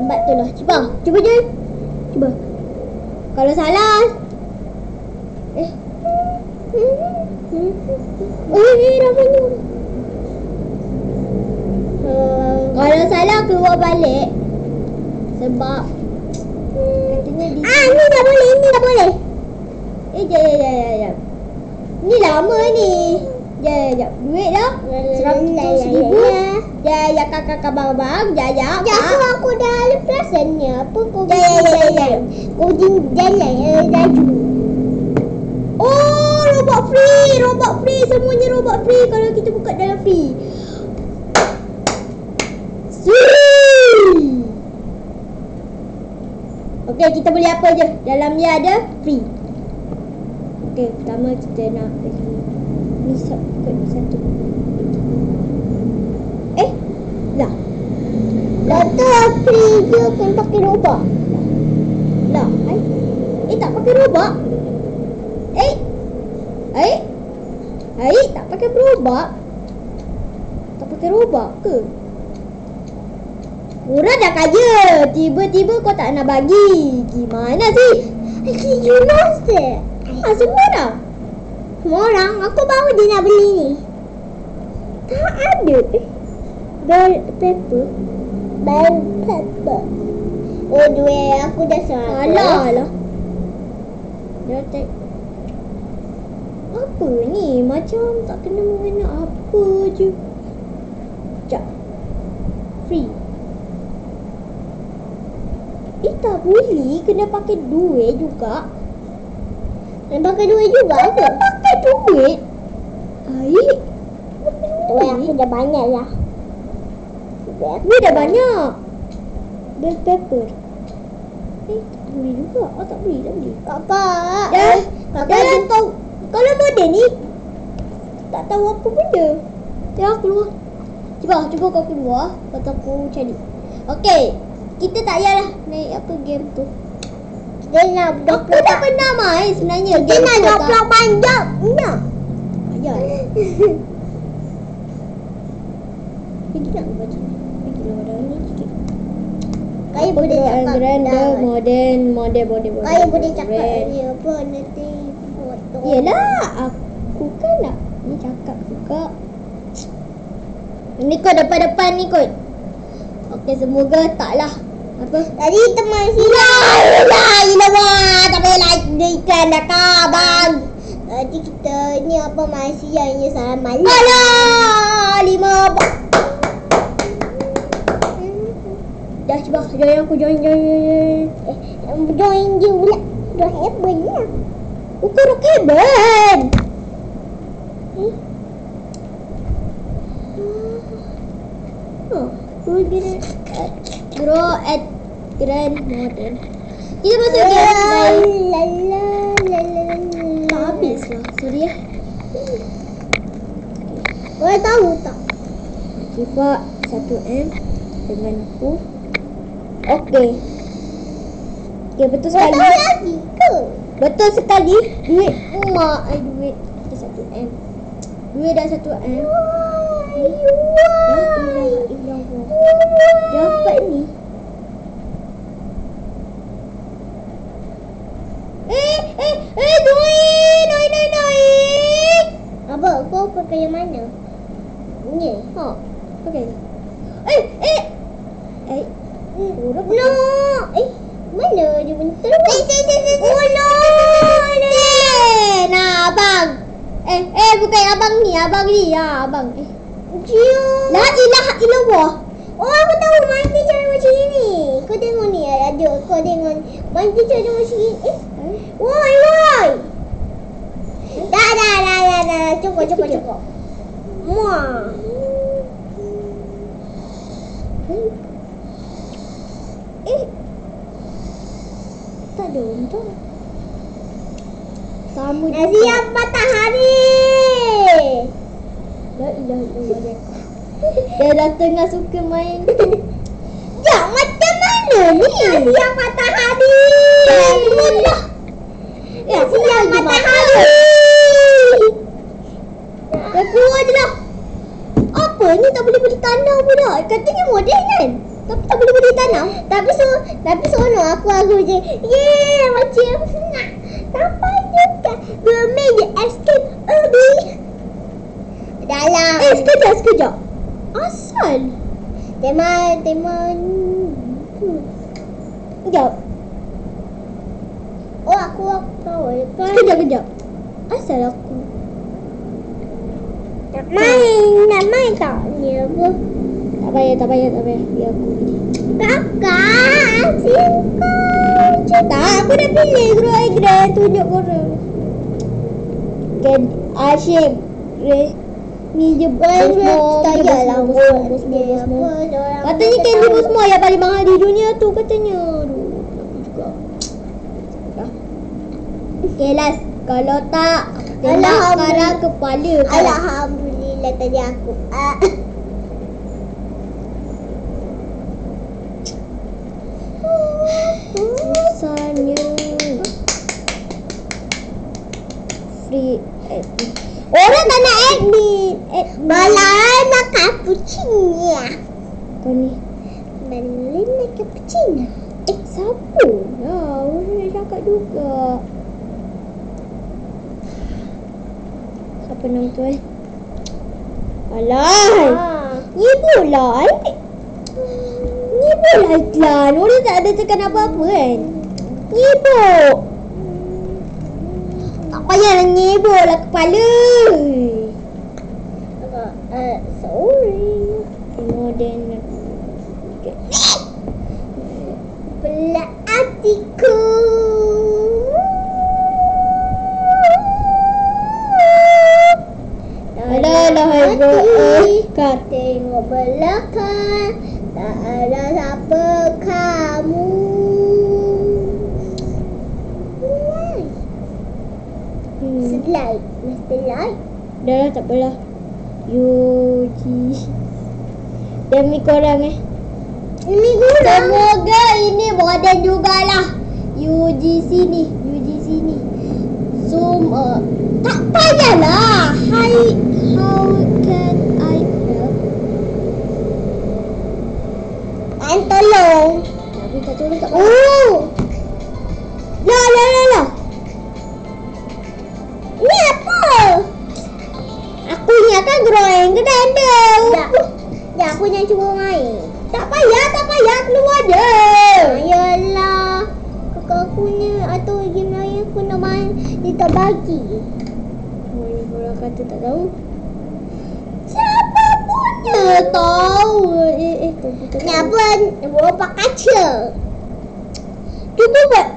Lambat tu lah. Cuba je. Cuba. Kalau salah. Ramanya. Kalau salah keluar balik. Sebab katanya di ni dah boleh. Jap. Ni lama ni. Jap. Duit dah. 100,000. Ya kakak abang. Ya. Aku dah lepas ni. Apa kau? Ya. Kau jalan laju. Oh, robot free. Semuanya robot free kalau kita buka dalam free. Okey, kita boleh apa je. Dalam ni ada free. Okey, pertama kita nak ni satu. Dah. Kata free je kena pakai robot. Dah. Tak pakai robot. Tak pakai robot. Tak pakai robot ke? Murah dah kaya. Tiba-tiba kau tak nak bagi. Gimana sih? You lost it. Semua dah. Semua orang. Aku baru je nak beli ni. Tak ada. Bell pepper. Oh, duit aku dah salah lah. Dah tak. Apa ni? Macam tak kena mengena apa je. Sekejap. Free. Tak boleh. Kena pakai duit juga. Kena pakai duit juga ke? Kena pakai duit. Duit aku dah banyak lah. Duit dah banyak. Bell pepper. Tak boleh juga. Tak boleh. Kakak. Kakak tahu. Kalau model ni tak tahu apa benda. Jangan keluar. Cuba kau keluar. Lepas aku cari. Okey. Kita tak payahlah naik apa game tu. Kita nak aku dah pernah main sebenarnya. Kita nak download banyak. Payah. Pergi nak baca. Pergilah pada ni sikit. Kaya boleh cakap. Model. Kaya boleh cakap ni apa nanti foto. Yelah, aku kan nak ni cakap juga. Ni kot depan ni kot. Okey, semoga taklah. Apa? Tadi teman sila. Tak payah like iklan dah kak bang. Tadi kita ni apa masih yang salah malam. Alah, 5. Dah cuba join aku join. Join je pula. Dah heaven lah. Bukan rock heaven. Grow at Grand Modern. Kita masuk game. Tak habis lah. Sorry ya. Kau tahu tak? Kifa 1M dengan aku. Okey, betul sekali. Lagi ke? Betul sekali. Duit emak. Duit kita 1M. Duit dah 1M. Dapat ni. Duit. Apa? Kau pakai yang mana? Ni. Pakai. No. Mana dia bentuk? Oh no. Nah, abang. Bukan abang ni. Abang ni. Abang. La ilaha illallah. Oh, aku tahu main dia cara macam ni. Kau tengok ni ada. Kau tengok main dia cara macam ni. Woi. Dah. Cukup. Muah. Tak ada untung. Sama juga. Siap matahari. La ilaha illallah. Dia dah tengah suka main. Ya, macam mana ni? Siap matahari. Siap matahari. Dah keluar je lah. Apa ni tak boleh beli tanah pula. Katanya model kan? Tapi tak boleh beli tanam. Tapi seronok aku je. Yeay, macam nak. Sampai juga. Bermain escape early. Dalam. Sekejap. Asal? Tema. Sekejap. Oh, aku tahu kan. Sekejap. Asal aku nak main tak? Ni apa? Tak payah. Biar aku pilih. Kakak, asyik tak, aku dah pilih Grow I Grand. Tunjuk korang. Asyik ni je Bosmo. Tak payahlah Bosmo. Katanya Candy Bosmo yang paling mahal di dunia tu katanya. Aduh, aku juga. Okay, last. Kalau tak, tembak sekarang kepala. Alhamdulillah tadi aku. Susahnya. Free admin. Orang tak nak admin. Malah nak cappuccino. Kau ni. Malah nak cappuccino. Siapa? Orang nak cakap juga. Apa nama tu Alay. Ni pula iklan. Orang tak ada cakap apa-apa kan. Nyibuk. Tak payahlah nyibuk lah kepala. Sorry. Modern. Belah hatiku. Tengok belakang, tak ada siapa kamu. Slide. Dah lah, tak apalah. Yuji. Demi korang semoga ini modern jugalah. UGC ni. Zoom tak payahlah. How can I help? Tolong. Tapi tak tolong tak apa. Lah. Ni apa? Aku ingatkan drawing ke anda. Ya, aku yang cuba main. Tak payah, keluar je. Yalah. Kakak aku ni atau game lain aku nak main, dia tak bagi. Orang kata tak tahu. Siapa punya tahu? Kenapa berapa kaca? Cuba buat.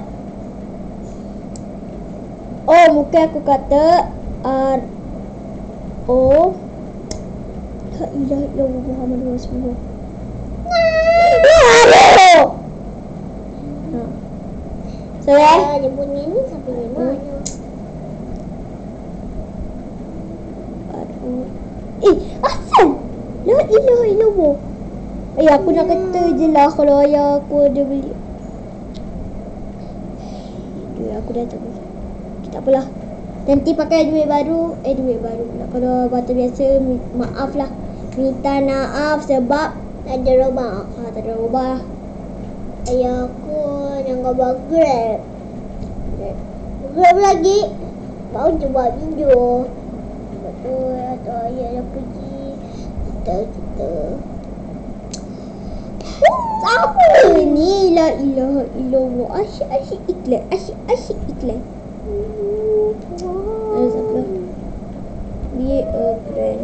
Oh, mungkin aku kata R-O La ilaha illallah Muhammadur Rasulullah. Dia bunyi ni sampai di mana? Asal? La ilaha illallah. Aku nak kata je lah kalau ayah aku ada beli. Aku dah tak boleh. Tak apalah. Nanti pakai duit baru pula. Kalau batu biasa, maaf lah. Minta maaf sebab tak ada robak. Tak ada robak. Ayah aku yang gambar Grab lagi. Baru cuba video. Betul atau ayah dah pergi. Kita apa ni? La ilaha illallah. Asyik iklan. Siapa? Be a brand.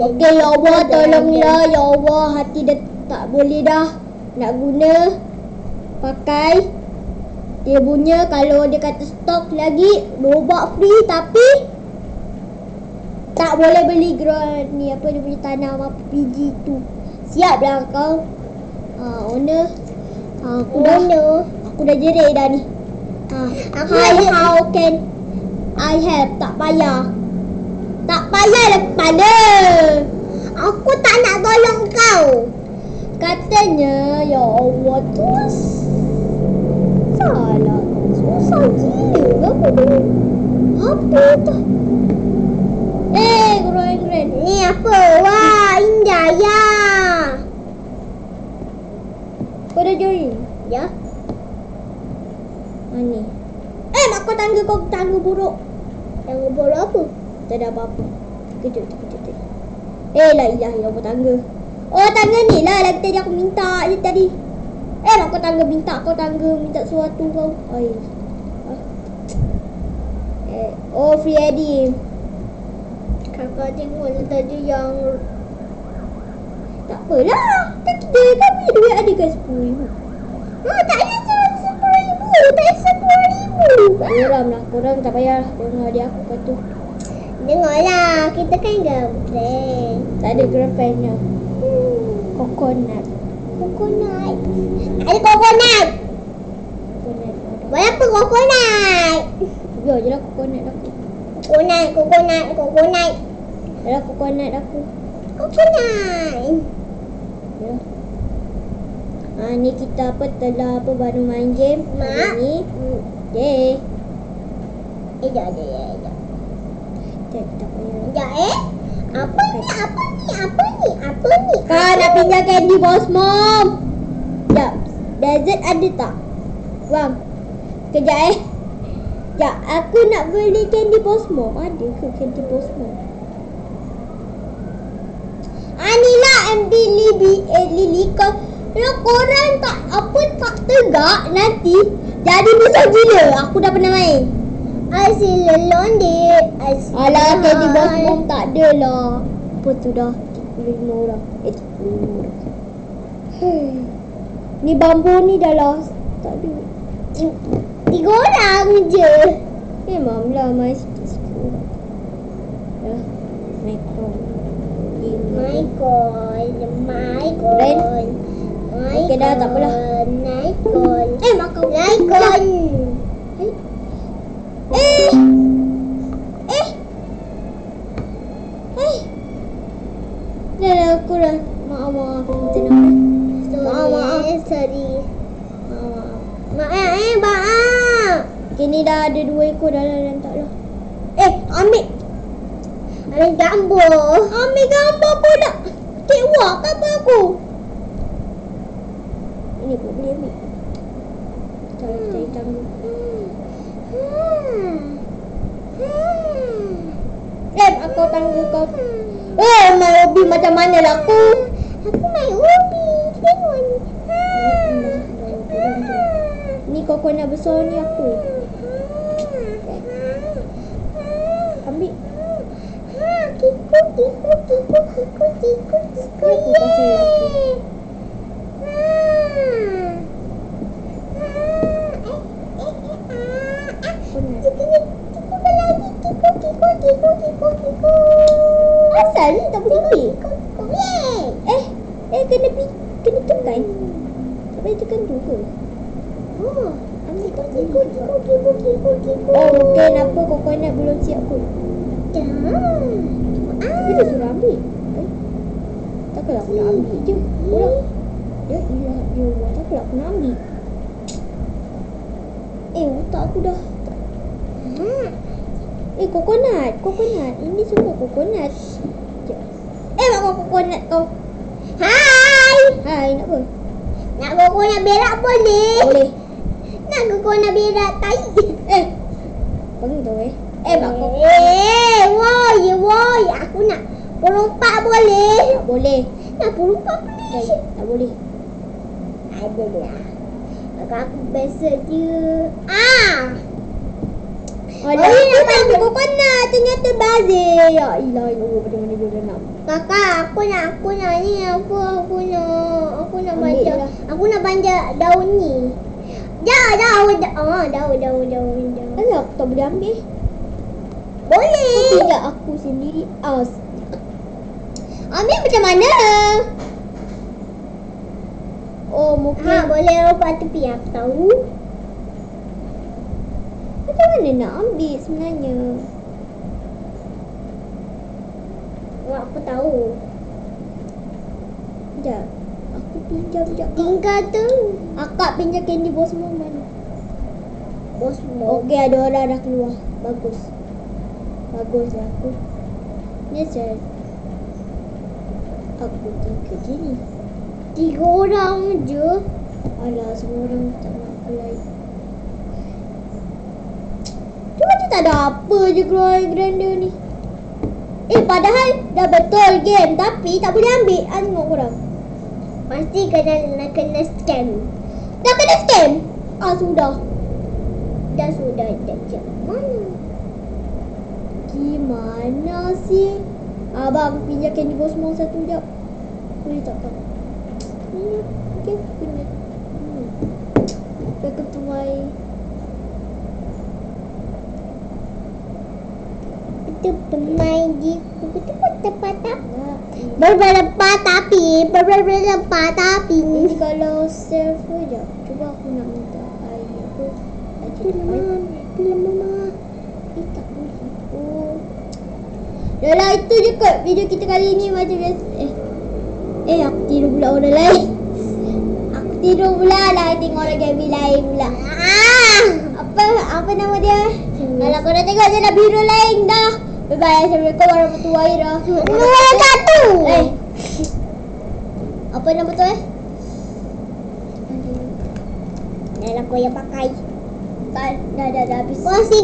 Okay, ya Allah, tolonglah ya Allah, hati dah tak boleh dah nak guna pakai. Dia punya kalau dia kata stok lagi robot free, tapi tak boleh beli ground ni apa dia punya tanam apa PG tu. Siaplah kau. Owner. Aku dah jerit dah ni. How can I help? Tak payah lah kepala. Aku tak nak tolong kau. Katanya ya Allah tu salah. Susah gila. Apa tu? Keren. Ni apa? Wah, indah ya. Kau dah join? Ya. Ni. Mak kau tangga buruk. Tangga buruk apa? Tak ada apa-apa. Kejut. La ilaha illallah tangga. Oh, tangga ni lah. Lagi tadi aku minta je tadi. Mak kau tangga minta sesuatu kau. Free ID. Kakak tengok tadi yang tak apalah. Tak kira kau punya duit ada ke 10,000? Tak ada 10,000. Tak ada 10,000. Korang tak payah dengar dia aku kata. Dengarlah, kita kan girlfriend. Tak ada girlfriendnya. Coconut. Ada coconut. Berapa coconut? Biar je lah coconut aku. Coconut. Adalah coconut aku. Ya. Ni kita telah baru main game. Mak. Ni. Sekejap. Tak payah. Apa ni? Kau nak pinjam candy Boss Mom. Sekejap. Desert ada tak? Wang. Sekejap Sekejap. Aku nak beli candy Boss Mom. Ada ke candy Boss Mom? Ni lah MD Lily. Kalau korang tak tegak nanti jadi besar gila. Aku dah pernah main. Asyik londe. Alah, candy Boss Mom tak ada lah. Apa tu dah 35 orang. 35 orang. Ni bambu ni dah lah. Tak ada. 3 orang je. Memang lah main sikit-sikit orang. Maikon. Okey dah, tak apalah. Maikon. Makan. Maikon. Dah aku dah. Maaf. Minta maaf. Sorry. Maaf. Kini dah ada 2 ekor dah tak lah. Ambil gambar pula. Tewak gambar aku. Ini pun boleh ambil. Cari tangga. Aku tangga kau. Main ubi macam mana lah aku? Aku main ubi. Tengok ni. Ni coconut besar ni aku. Ambil. Tiku. Aku pasal aku. Asal ni tak boleh ambil. Kena tekan. Tak boleh tekan tu ke? Ambil tiku. Mungkin apa coconut belum siap kot. Tapi dia suruh ambil. Takkanlah aku nak ambil je. Orang. Ya ilah. Takkanlah aku nak ambil. Otak aku dah. Coconut. Ini semua coconut. Mak coconut kau. Hai, nak apa? Nak coconut berak boleh? Boleh. Nak coconut berak tai. Panggil tau mak coconut. Woi, aku nak perompak boleh? Tak boleh. Nak perompak boleh? Tak boleh. Ada lah. Aku biasa je. Ni nak main coconut. Ternyata bazir. Ya ilah. Pada mana dia dah nak. Kakak, aku nak ni apa? Aku nak banja. Aku nak banja daun ni. Daun. Alah, aku tak boleh ambil. Boleh. Tidak aku sendiri. Ambil macam mana? Mungkin boleh lompat tepi. Aku tahu. Macam mana nak ambil sebenarnya? Aku tahu. Sekejap. Aku pinjam sekejap. Tinggal tu. Akak pinjam candy Boss Mom mana? Bos mau. Okey, ada orang dah keluar. Bagus. Bagus aku. Ni saya. Aku tiga je ni. 3 orang je. Alah, semua orang tak nak apply. Cuma dia tak ada apa je keluar grinder ni. Padahal dah betul game tapi tak boleh ambil. Tengok korang. Pasti kena scam. Dah kena scam? Sudah. Dah sudah. Dah mana? Gimana sih? Abang pinjam Candy Cosmo satu jap. Boleh tak kau? Ni okey, pinjam. Welcome to my. Itu pemain di tempat berlempat tapi ini kalau server je. Cuba aku nak minta air apa? Film mama. Tak boleh. Dah lah, itu je kot video kita kali ni macam biasa. Aku tidur pula orang lain. Aku tidur pula lah tengok orang game lain pula. Apa nama dia? Kalau korang tengok je dah biru lain dah. Bye-bye. Assalamualaikum warahmatullahi wabarakatuh. Apa nama tu Dah lah kau yang pakai. Dah habis.